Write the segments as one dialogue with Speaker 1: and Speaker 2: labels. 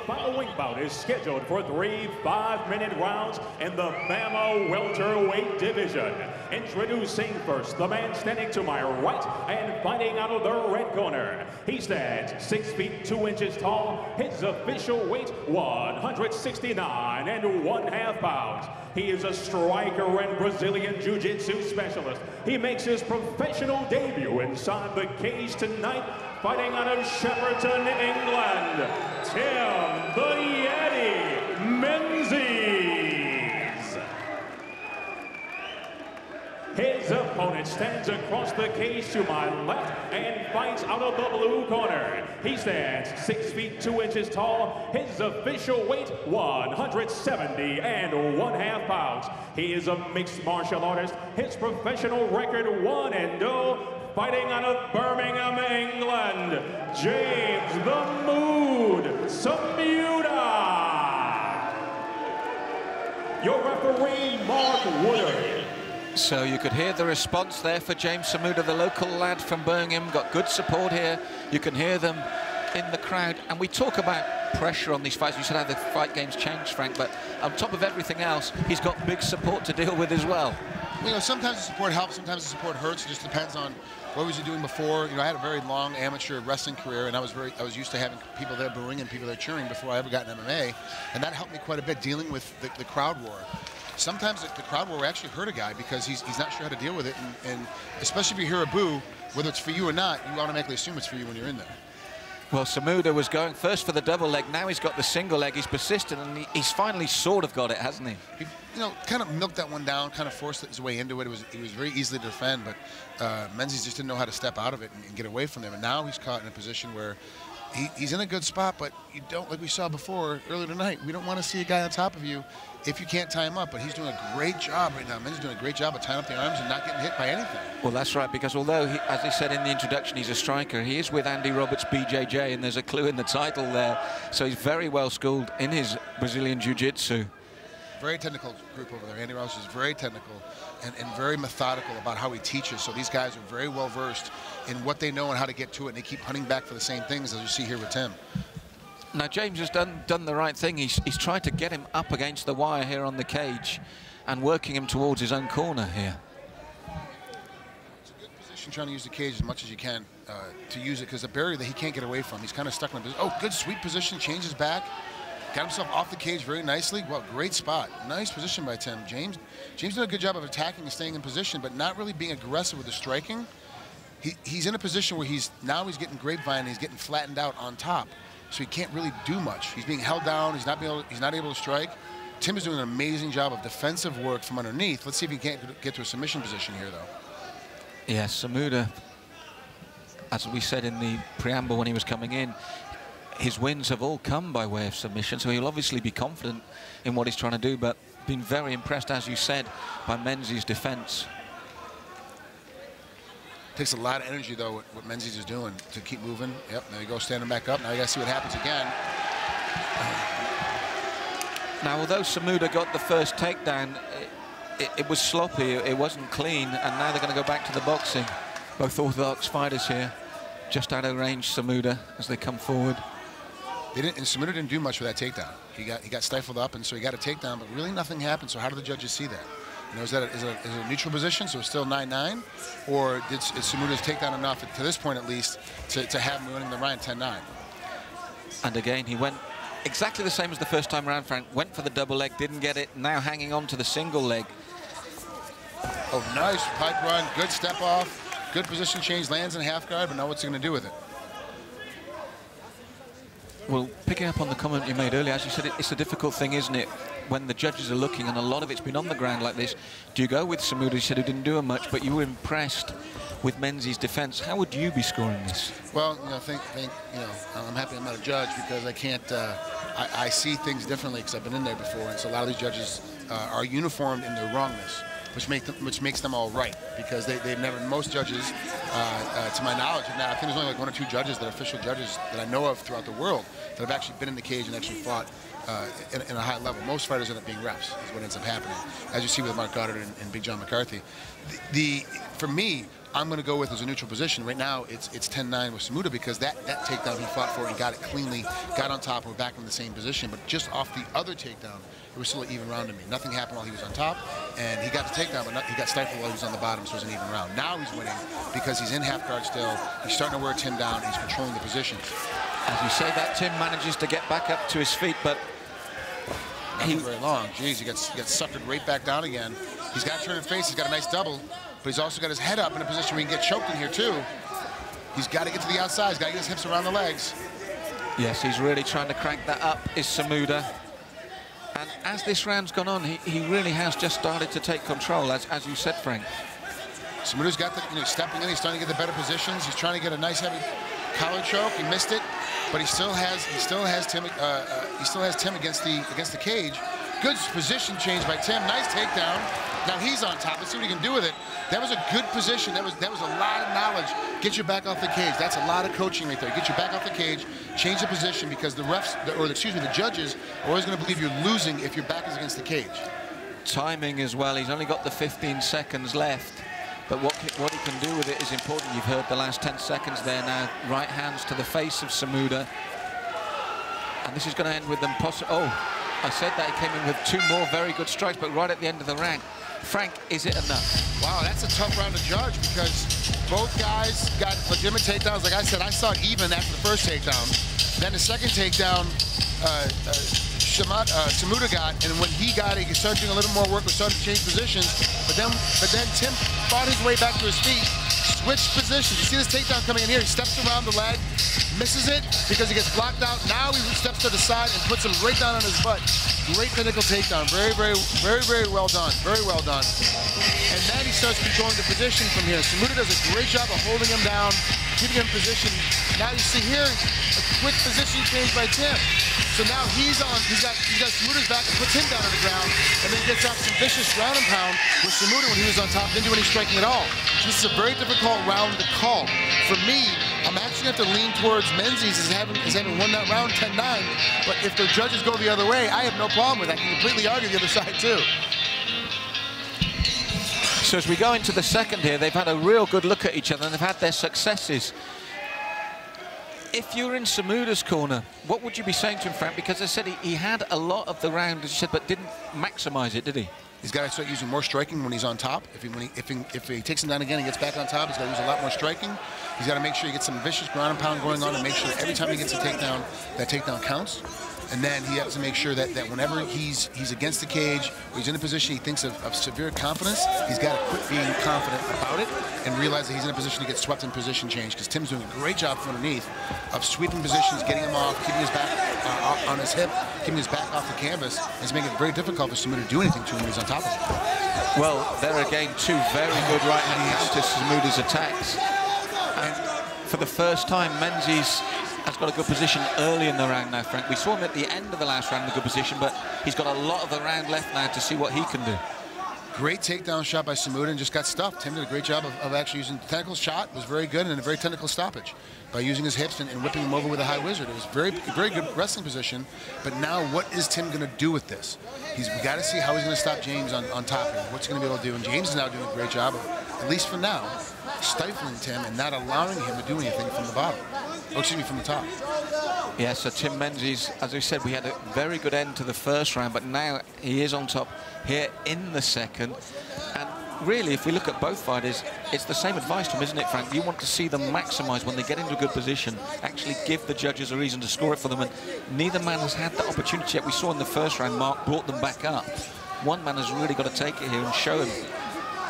Speaker 1: following bout is scheduled for 3 5-minute rounds in the BAMMA welterweight division. Introducing first, the man standing to my right and fighting out of the red corner. He stands 6 feet 2 inches tall. His official weight 169 1/2 pounds. He is a striker and Brazilian Jiu-Jitsu specialist. He makes his professional debut inside the cage tonight, fighting out of Shepperton, England, Tim the Yeti Menzies. His opponent stands across the cage to my left and fights out of the blue corner. He stands 6 feet 2 inches tall. His official weight 170 1/2 pounds. He is a mixed martial artist. His professional record 1-0. Fighting out of Birmingham, England, James the Mood Samuda. Your referee, Mark Woodard.
Speaker 2: So you could hear the response there for James Samuda, the local lad from Birmingham. Got good support here. You can hear them in the crowd. And we talk about pressure on these fights. You said how the fight game's changed, Frank, but on top of everything else, he's got big support to deal with as well.
Speaker 3: You know, sometimes the support helps, sometimes the support hurts. It just depends on what was he doing before. You know, I had a very long amateur wrestling career, and I was used to having people there booing and people there cheering before I ever got in MMA, and that helped me quite a bit dealing with the crowd roar. Sometimes the crowd will actually hurt a guy because he's not sure how to deal with it, and especially if you hear a boo, whether it's for you or not, you automatically assume it's for you when you're in there.
Speaker 2: Well, Samuda was going first for the double leg. Now he's got the single leg. He's persistent, and he's finally sort of got it, hasn't he?
Speaker 3: He, you know, kind of milked that one down, kind of forced his way into it. It was very easy to defend, but Menzies just didn't know how to step out of it and get away from them. And now he's caught in a position where he's in a good spot, but you don't, like we saw before earlier tonight, we don't want to see a guy on top of you if you can't tie him up. But he's doing a great job right now. Menzies doing a great job of tying up the arms and not getting hit by anything.
Speaker 2: Well, that's right, because although, as he said in the introduction, he's a striker, he is with Andy Roberts, BJJ, and there's a clue in the title there. So he's very well schooled in his Brazilian Jiu-Jitsu.
Speaker 3: Very technical group over there. Andy Roberts is very technical and very methodical about how he teaches. So these guys are very well versed in what they know and how to get to it, and they keep hunting back for the same things as you see here with Tim.
Speaker 2: Now James has done the right thing. He's tried to get him up against the wire here on the cage and working him towards his own corner here.
Speaker 3: It's a good position trying to use the cage as much as you can to use it, because the barrier that he can't get away from, he's kind of stuck in a position. Oh, good sweep position, changes back. Got himself off the cage very nicely. Well, great spot. Nice position by Tim. James did a good job of attacking and staying in position, but not really being aggressive with the striking. He's in a position where he's getting grapevine and he's getting flattened out on top, so he can't really do much. He's being held down. He's not able to strike. Tim is doing an amazing job of defensive work from underneath. Let's see if he can't get to a submission position here, though.
Speaker 2: Yes, Samuda, as we said in the preamble when he was coming in, his wins have all come by way of submission, so he'll obviously be confident in what he's trying to do, but been very impressed, as you said, by Menzies' defense.
Speaker 3: Takes a lot of energy, though, what Menzies is doing to keep moving. Yep, there you go, standing back up. Now you got to see what happens again.
Speaker 2: Now, although Samuda got the first takedown, it was sloppy, it wasn't clean, and now they're going to go back to the boxing. Both orthodox fighters here, just out of range, Samuda, as they come forward.
Speaker 3: And Samuda didn't do much with that takedown. He got stifled up, and so he got a takedown, but really nothing happened. So how do the judges see that? You know, is it a neutral position, so it's still 9-9, or is Samuda's takedown enough, to this point at least, to have him winning the round 10-9?
Speaker 2: And again, he went exactly the same as the first time around, Frank. Went for the double leg, didn't get it, now hanging on to the single leg.
Speaker 3: Oh, nice pipe run, good step off, good position change, lands in half guard, but now what's he going to do with it?
Speaker 2: Well, picking up on the comment you made earlier, as you said, it's a difficult thing, isn't it? When the judges are looking, and a lot of it's been on the ground like this, do you go with Samuda? You said he didn't do much, but you were impressed with Menzies' defense. How would you be scoring this?
Speaker 3: Well, you know, I'm happy I'm not a judge, because I can't, I see things differently because I've been in there before, and so a lot of these judges are uniformed in their wrongness, which makes them all right, because they've never, most judges, to my knowledge, and I think there's only like 1 or 2 judges that are official judges that I know of throughout the world that have actually been in the cage and actually fought in a high level. Most fighters end up being refs, is what ends up happening, as you see with Mark Goddard and Big John McCarthy. For me, I'm going to go with as a neutral position. Right now, it's 10-9 with Samuda because that takedown he fought for and got it cleanly, got on top, and we're back in the same position. But just off the other takedown, it was still an even round to me. Nothing happened while he was on top, and he got the takedown, but he got stifled while he was on the bottom, so it was an even round. Now he's winning because he's in half guard still. He's starting to wear Tim down. He's controlling the position.
Speaker 2: As you say that, Tim manages to get back up to his feet, but
Speaker 3: he very long. Jeez, he gets suckered right back down again. He's got to turn and face. He's got a nice double, but he's also got his head up in a position where he can get choked in here too. He's got to get to the outside. He's got to get his hips around the legs.
Speaker 2: Yes, he's really trying to crank that up, is Samuda. And as this round's gone on, he really has just started to take control, as you said, Frank.
Speaker 3: Samuda's got the, stepping in. He's starting to get the better positions. He's trying to get a nice heavy collar choke. He missed it, but he still has Tim against the cage. Good position change by Tim. Nice takedown. Now he's on top. Let's see what he can do with it. That was a good position. That was a lot of knowledge. Get your back off the cage. That's a lot of coaching right there. Get your back off the cage. Change the position because the refs, the judges, are always going to believe you're losing if your back is against the cage.
Speaker 2: Timing as well. He's only got the 15 seconds left. But what he can do with it is important. You've heard the last 10 seconds there now. Right hands to the face of Samuda. And this is going to end with them I said that he came in with 2 more very good strikes, but right at the end of the round. Frank, is it enough?
Speaker 3: Wow, that's a tough round to judge because both guys got legitimate takedowns. Like I said, I saw it even after the first takedown. Then the second takedown, Samuda got, and when he got it, he started doing a little more work. We started to change positions, but then Tim fought his way back to his feet, switched positions. You see this takedown coming in here. He steps around the leg, misses it because he gets blocked out. Now he steps to the side and puts him right down on his butt. Great technical takedown. Very, very, very, very well done. Very well done. And then he starts controlling the position from here. Samuda does a great job of holding him down, keeping him in position. Now you see here a quick position change by Tim. So now he's got Samuda's back and puts him down on the ground, and then gets out some vicious ground and pound with Samuda when he was on top, didn't do any striking at all. So this is a very difficult round to call. For me, I'm actually going to have to lean towards Menzies as having won that round 10-9, but if the judges go the other way, I have no problem with that. I can completely argue the other side too.
Speaker 2: So as we go into the second here, they've had a real good look at each other and they've had their successes. If you're in Samuda's corner, what would you be saying to him, Frank? Because I said he had a lot of the round, as you said, but didn't maximize it, did he?
Speaker 3: He's got to start using more striking when he's on top. If he takes him down again and gets back on top, he's got to use a lot more striking. He's got to make sure he gets some vicious ground and pound going on and make sure that every time he gets a takedown, that takedown counts. And then he has to make sure that whenever he's against the cage, or he's in a position he thinks of severe confidence, he's got to quit being confident about it and realize that he's in a position to get swept in position change, because Tim's doing a great job from underneath of sweeping positions, getting him off, keeping his back on his hip, keeping his back off the canvas. It's making it very difficult for Samuda to do anything to him when he's on top of him.
Speaker 2: Well, there are again 2 very good right-hand counters to Samuda's attacks. And for the first time, Menzies has got a good position early in the round now, Frank. We saw him at the end of the last round in a good position, but he's got a lot of the round left now to see what he can do.
Speaker 3: Great takedown shot by Samuda and just got stuffed. Tim did a great job of actually using the technical shot. Was very good and a very technical stoppage by using his hips and whipping him over with a high wizard. It was very good wrestling position. But now what is Tim going to do with this? We got to see how he's going to stop James on top here. What's he going to be able to do? And James is now doing a great job of, at least for now, stifling Tim and not allowing him to do anything from the bottom. Oh, excuse me, from the top.
Speaker 2: Yeah, so Tim Menzies, as we said, we had a very good end to the first round, but now he is on top here in the second. And really, if we look at both fighters, it's the same advice to them, isn't it, Frank? You want to see them maximise when they get into a good position, actually give the judges a reason to score it for them, and neither man has had the opportunity yet. We saw in the first round, Mark brought them back up. One man has really got to take it here and show him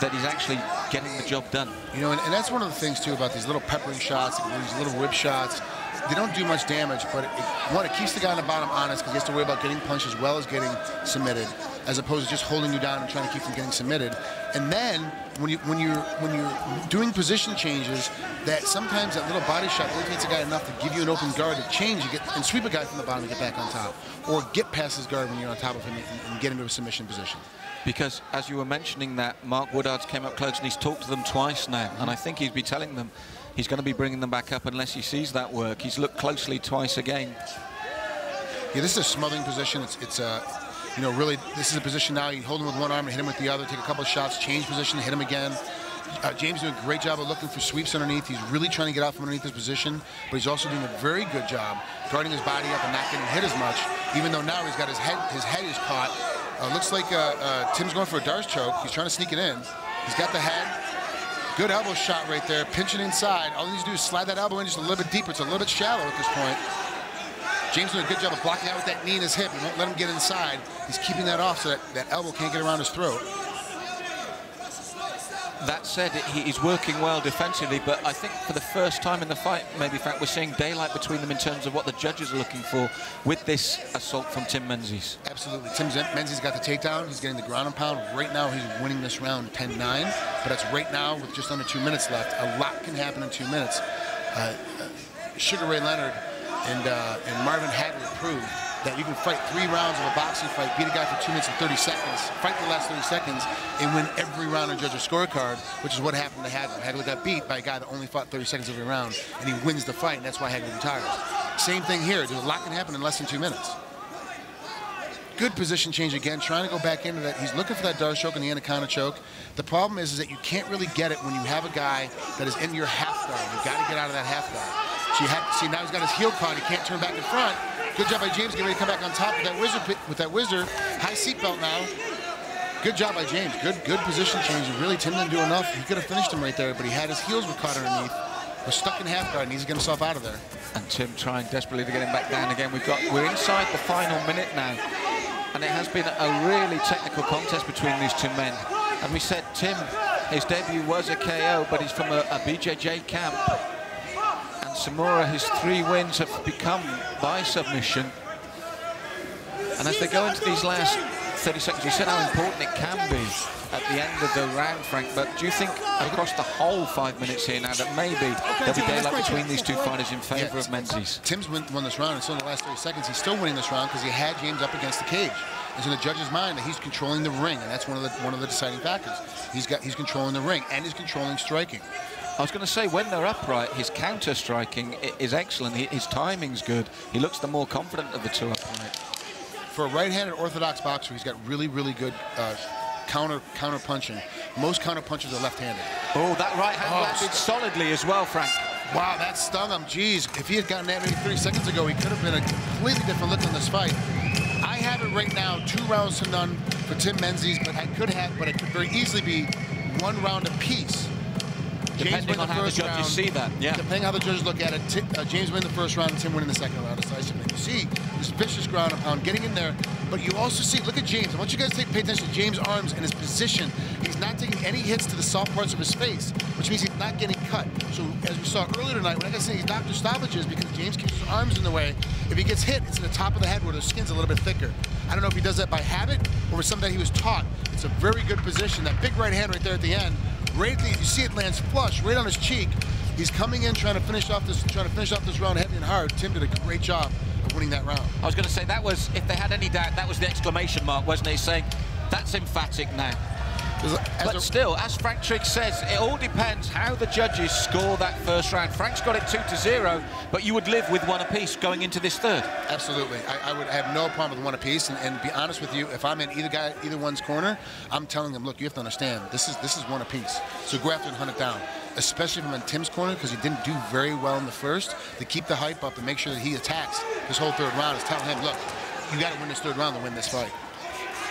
Speaker 2: that he's actually getting the job done.
Speaker 3: You know, and that's one of the things, too, about these little peppering shots, these little whip shots. They don't do much damage, but it keeps the guy on the bottom honest, because he has to worry about getting punched as well as getting submitted, as opposed to just holding you down and trying to keep from getting submitted. And then when you're doing position changes, that sometimes that little body shot irritates a guy enough to give you an open guard to change and sweep a guy from the bottom and get back on top, or get past his guard when you're on top of him and get into a submission position.
Speaker 2: Because as you were mentioning that, Mark Woodard's came up close and he's talked to them twice now, and I think he's been telling them he's going to be bringing them back up unless he sees that work. He's looked closely twice again.
Speaker 3: Yeah, this is a smothering position. You know, really, this is a position now you hold him with one arm and hit him with the other, take a couple of shots, change position, hit him again. James doing a great job of looking for sweeps underneath. He's really trying to get out from underneath his position, but he's also doing a very good job guarding his body up and not getting hit as much, even though now he's got his head is caught. Looks like Tim's going for a Darce choke. He's trying to sneak it in. He's got the head. Good elbow shot right there, pinching inside. All he needs to do is slide that elbow in just a little bit deeper. It's a little bit shallow at this point. James doing a good job of blocking out with that knee in his hip. He won't let him get inside. He's keeping that off so that elbow can't get around his throat.
Speaker 2: That said, he's working well defensively, but I think for the first time in the fight, maybe, Frank, we're seeing daylight between them in terms of what the judges are looking for with this assault from Tim Menzies.
Speaker 3: Absolutely. Menzies got the takedown. He's getting the ground and pound. Right now, he's winning this round 10-9, but that's right now with just under 2 minutes left. A lot can happen in 2 minutes. Sugar Ray Leonard and Marvin Hagler proved that you can fight 3 rounds of a boxing fight, beat a guy for 2 minutes and 30 seconds, fight the last 30 seconds, and win every round on judge's scorecard, which is what happened to Hagler. Hagler got beat by a guy that only fought 30 seconds every round, and he wins the fight, and that's why Hagler retires. Same thing here. There's a lot can happen in less than 2 minutes. Good position change again, trying to go back into that. He's looking for that Darce choke and the anaconda choke. The problem is that you can't really get it when you have a guy that is in your half guard. You've got to get out of that half guard. So now he's got his heel caught. He can't turn back in front. Good job by James, getting ready to come back on top with that whizzer. High seatbelt now. Good job by James. Good position change. Really, Tim didn't do enough. He could have finished him right there, but he had his heels were caught underneath. Was stuck in half guard and needs to get himself out of there.
Speaker 2: And Tim trying desperately to get him back down again. We're inside the final minute now, and it has been a really technical contest between these two men. And we said Tim, his debut was a KO, but he's from a BJJ camp. And Samuda, his 3 wins have become by submission. And as they go into these last 30 seconds, you said how important it can be at the end of the round, Frank, but do you think across the whole 5 minutes here now that maybe there'll be daylight between these two fighters in favor of Menzies?
Speaker 3: Tim's won this round, and so in the last 30 seconds, he's still winning this round because he had James up against the cage. It's in the judge's mind that he's controlling the ring, and that's one of the deciding factors. He's controlling the ring, and he's controlling striking.
Speaker 2: I was going to say, when they're upright, his counter-striking is excellent. His timing's good. He looks the more confident of the two upright.
Speaker 3: For a right-handed orthodox boxer, he's got really, really good counter punching. Most counter punches are left-handed.
Speaker 2: Oh, that right hand landed solidly as well, Frank.
Speaker 3: Wow, that stung him. Jeez, if he had gotten that maybe 30 seconds ago, he could have been a completely different look on this fight. I have it right now, 2 rounds to none for Tim Menzies, but it could very easily be 1 round apiece.
Speaker 2: Depending on how the judges see that, yeah.
Speaker 3: Depending how the judges look at it, James winning the first round and Tim winning the second round decisively. You see this vicious ground and pound getting in there, but you also see, look at James. I want you guys to pay attention to James' arms and his position. He's not taking any hits to the soft parts of his face, which means he's not getting cut. So as we saw earlier tonight, when I got to say he's Dr. Stoppages because James keeps his arms in the way. If he gets hit, it's in the top of the head where the skin's a little bit thicker. I don't know if he does that by habit or with something that he was taught. It's a very good position. That big right hand right there at the end. Right there, you see it lands flush right on his cheek. He's coming in trying to finish off this round heavy and hard. Tim did a great job of winning that round.
Speaker 2: I was going to say that was, if they had any doubt, that was the exclamation mark, wasn't it? Saying that's emphatic now. But still, as Frank Trigg says, it all depends how the judges score that first round. Frank's got it 2-0, but you would live with 1 apiece going into this third.
Speaker 3: Absolutely. I would have no problem with 1 apiece. And be honest with you, if I'm in either one's corner, I'm telling them, look, you have to understand, this is 1 apiece. So go after and hunt it down. Especially if I'm in Tim's corner, because he didn't do very well in the first. To keep the hype up and make sure that he attacks this whole third round is telling him, look, you got to win this third round to win this fight.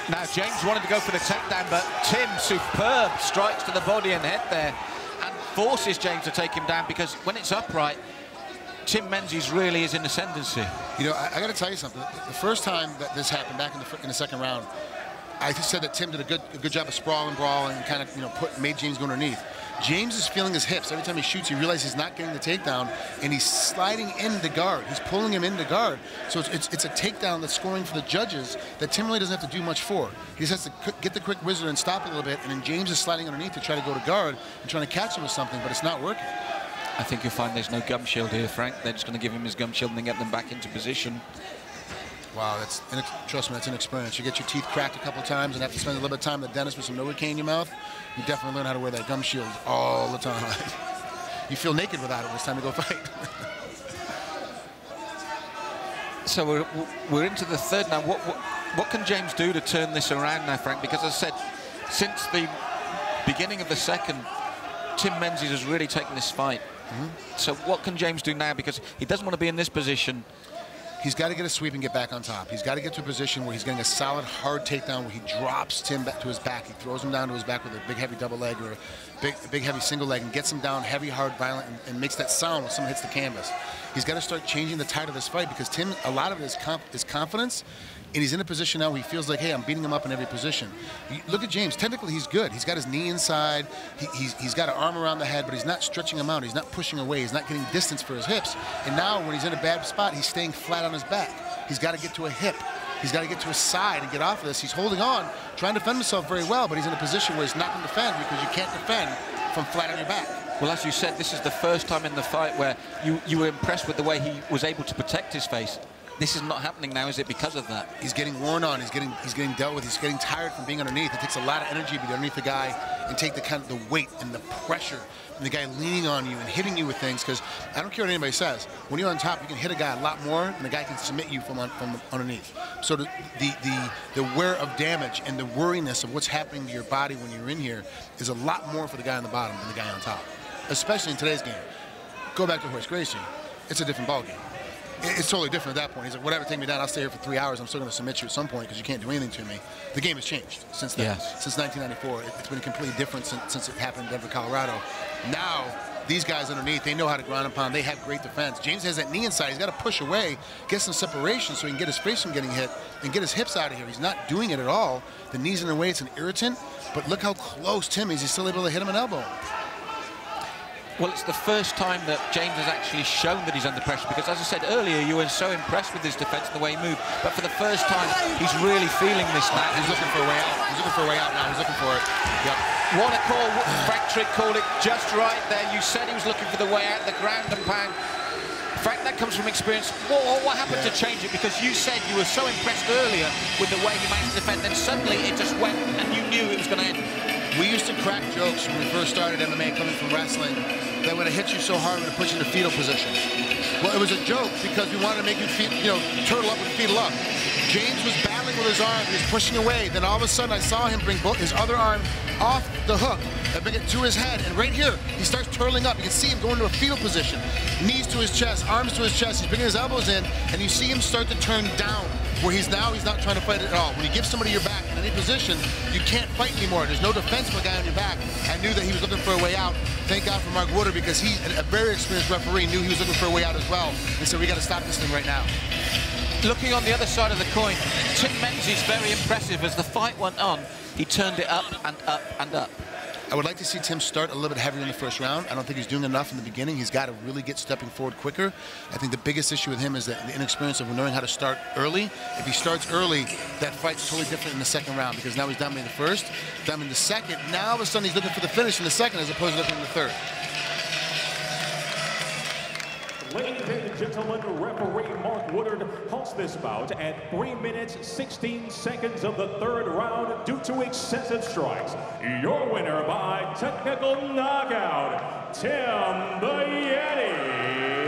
Speaker 2: Now, James wanted to go for the takedown, but Tim, superb strikes to the body and head there and forces James to take him down, because when it's upright, Tim Menzies really is in ascendancy.
Speaker 3: You know, I got to tell you something. The first time that this happened, back in the second round, I said that Tim did a good job of sprawling, brawling, and kind of, made James go underneath. James is feeling his hips. Every time he shoots, he realizes he's not getting the takedown, and he's sliding into guard. He's pulling him into guard. So it's a takedown that's scoring for the judges that Tim really doesn't have to do much for. He just has to get the quick whizzer and stop a little bit, and then James is sliding underneath to try to go to guard and trying to catch him with something, but it's not working.
Speaker 2: I think you'll find there's no gum shield here, Frank. They're just going to give him his gum shield and then get them back into position.
Speaker 3: Wow, trust me, that's inexperience. You get your teeth cracked a couple times and have to spend a little bit of time at the dentist with some Novocaine in your mouth. You definitely learn how to wear that gum shield all the time. You feel naked without it when it's time to go fight.
Speaker 2: So we're into the third now. What can James do to turn this around now, Frank? Because as I said, since the beginning of the second, Tim Menzies has really taken this fight. So what can James do now? Because he doesn't want to be in this position.
Speaker 3: He's got to get a sweep and get back on top. He's got to get to a position where he's getting a solid, hard takedown where he drops Tim back to his back. He throws him down to his back with a big, heavy double leg or a big, heavy single leg and gets him down heavy, hard, violent, and makes that sound when someone hits the canvas. He's got to start changing the tide of this fight because Tim, a lot of it is confidence, and he's in a position now where he feels like, hey, I'm beating him up in every position. Look at James. Technically, he's good. He's got his knee inside. He's got an arm around the head, but he's not stretching him out. He's not pushing away. He's not getting distance for his hips. And now, when he's in a bad spot, he's staying flat on his back. He's got to get to a hip. He's got to get to his side and get off of this. He's holding on, trying to defend himself very well, but he's in a position where he's not going to defend because you can't defend from flat on your back.
Speaker 2: Well, as you said, this is the first time in the fight where you were impressed with the way he was able to protect his face. This is not happening now, is it, because of that?
Speaker 3: He's getting worn on. He's getting dealt with. He's getting tired from being underneath. It takes a lot of energy to be underneath the guy and take the weight and the pressure and the guy leaning on you and hitting you with things. Because I don't care what anybody says. When you're on top, you can hit a guy a lot more, and the guy can submit you from underneath. So the wear of damage and the worriness of what's happening to your body when you're in here is a lot more for the guy on the bottom than the guy on top, especially in today's game. Go back to horse racing. It's a different ballgame. It's totally different at that point. He's like, whatever, take me down. I'll stay here for 3 hours. I'm still going to submit you at some point because you can't do anything to me. The game has changed since then.
Speaker 2: Yes.
Speaker 3: Since 1994. It's been completely different since it happened in Denver, Colorado. Now, these guys underneath, they know how to ground and pound. They have great defense. James has that knee inside. He's got to push away, get some separation so he can get his face from getting hit and get his hips out of here. He's not doing it at all. The knee's in the way. It's an irritant. But look how close Tim is. He's still able to hit him an elbow.
Speaker 2: Well, it's the first time that James has actually shown that he's under pressure because, as I said earlier, you were so impressed with his defense and the way he moved. But for the first time, he's really feeling this now.
Speaker 3: He's looking for a way out. He's looking for a way out now. He's looking for it. Yep.
Speaker 2: What a call. Frank Trigg called it just right there. You said he was looking for the way out, the ground and pound. Frank, that comes from experience. What happened to change it? Because you said you were so impressed earlier with the way he managed to defend, then suddenly it just went and you knew it was going to end.
Speaker 3: We used to crack jokes when we first started MMA coming from wrestling that when it hits you so hard, we're going to put you in a fetal position. Well, it was a joke because we wanted to make you turtle up and fetal up. James was battling with his arm. He was pushing away. Then all of a sudden, I saw him bring his other arm off the hook and bring it to his head. And right here, he starts turtling up. You can see him going to a fetal position. Knees to his chest, arms to his chest. He's bringing his elbows in, and you see him start to turn down. Where he's not trying to fight it at all. When you give somebody your back in any position, you can't fight anymore. There's no defense for a guy on your back. I knew that he was looking for a way out. Thank God for Mark Woodard because he, a very experienced referee, knew he was looking for a way out as well. And so we got to stop this thing right now.
Speaker 2: Looking on the other side of the coin, Tim Menzies very impressive. As the fight went on, he turned it up and up and up.
Speaker 3: I would like to see Tim start a little bit heavier in the first round. I don't think he's doing enough in the beginning. He's got to really get stepping forward quicker. I think the biggest issue with him is that the inexperience of knowing how to start early. If he starts early, that fight's totally different in the second round because now he's dominating the first, dominating the second. Now all of a sudden he's looking for the finish in the second as opposed to looking in the third.
Speaker 1: Ladies and gentlemen, referee Mark Woodard halts this bout at 3 minutes, 16 seconds of the third round due to excessive strikes. Your winner by technical knockout, Tim the Yeti